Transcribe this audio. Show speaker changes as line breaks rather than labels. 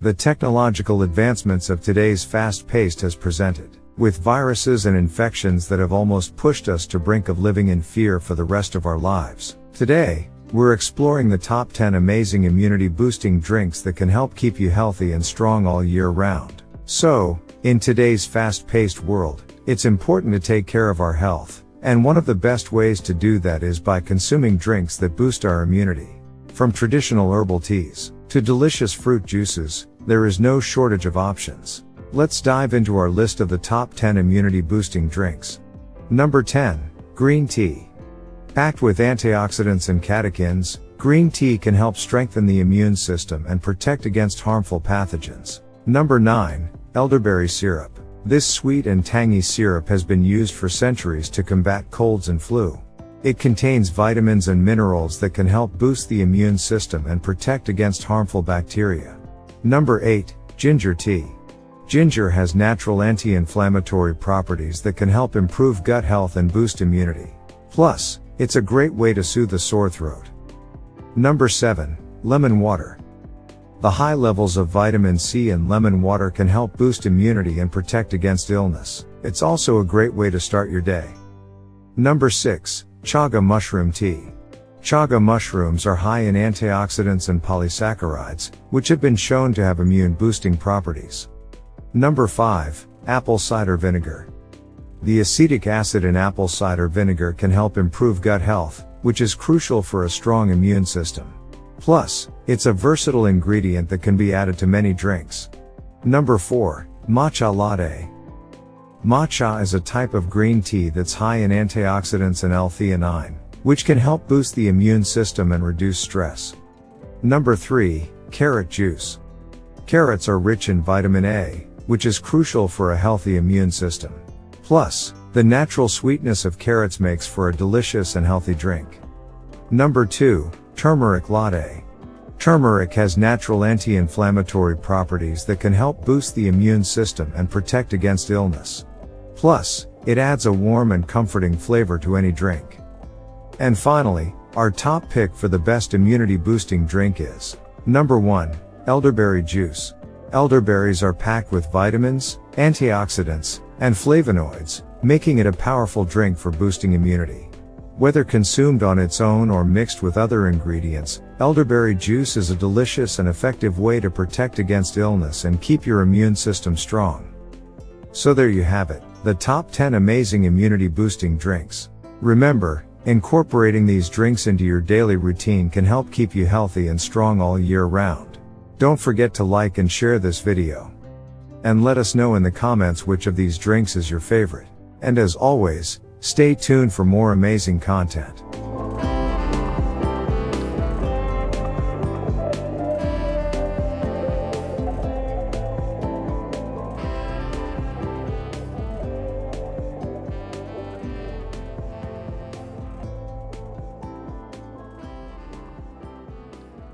The technological advancements of today's fast-paced has presented with viruses and infections that have almost pushed us to brink of living in fear for the rest of our lives. Today, we're exploring the top 10 amazing immunity-boosting drinks that can help keep you healthy and strong all year round. So, in today's fast-paced world, it's important to take care of our health, and one of the best ways to do that is by consuming drinks that boost our immunity. From traditional herbal teas to delicious fruit juices, there is no shortage of options. Let's dive into our list of the top 10 immunity-boosting drinks. Number 10. Green tea. Packed with antioxidants and catechins, green tea can help strengthen the immune system and protect against harmful pathogens. Number 9. Elderberry syrup. This sweet and tangy syrup has been used for centuries to combat colds and flu. It contains vitamins and minerals that can help boost the immune system and protect against harmful bacteria. Number 8. Ginger tea. Ginger has natural anti-inflammatory properties that can help improve gut health and boost immunity. Plus, it's a great way to soothe a sore throat. Number 7. Lemon water. The high levels of vitamin C in lemon water can help boost immunity and protect against illness. It's also a great way to start your day. Number 6. Chaga mushroom tea. Chaga mushrooms are high in antioxidants and polysaccharides, which have been shown to have immune-boosting properties. Number 5. Apple cider vinegar. The acetic acid in apple cider vinegar can help improve gut health, which is crucial for a strong immune system. Plus, it's a versatile ingredient that can be added to many drinks. Number 4. Matcha latte. Matcha is a type of green tea that's high in antioxidants and L-theanine, which can help boost the immune system and reduce stress. Number 3. Carrot juice. Carrots are rich in vitamin A, which is crucial for a healthy immune system. Plus, the natural sweetness of carrots makes for a delicious and healthy drink. Number 2. Turmeric latte. Turmeric has natural anti-inflammatory properties that can help boost the immune system and protect against illness. Plus, it adds a warm and comforting flavor to any drink. And finally, our top pick for the best immunity-boosting drink is Number 1. Elderberry juice. Elderberries are packed with vitamins, antioxidants, and flavonoids, making it a powerful drink for boosting immunity. Whether consumed on its own or mixed with other ingredients, elderberry juice is a delicious and effective way to protect against illness and keep your immune system strong. So there you have it, the top 10 amazing immunity-boosting drinks. Remember, incorporating these drinks into your daily routine can help keep you healthy and strong all year round. Don't forget to like and share this video. And let us know in the comments which of these drinks is your favorite. And as always, stay tuned for more amazing content.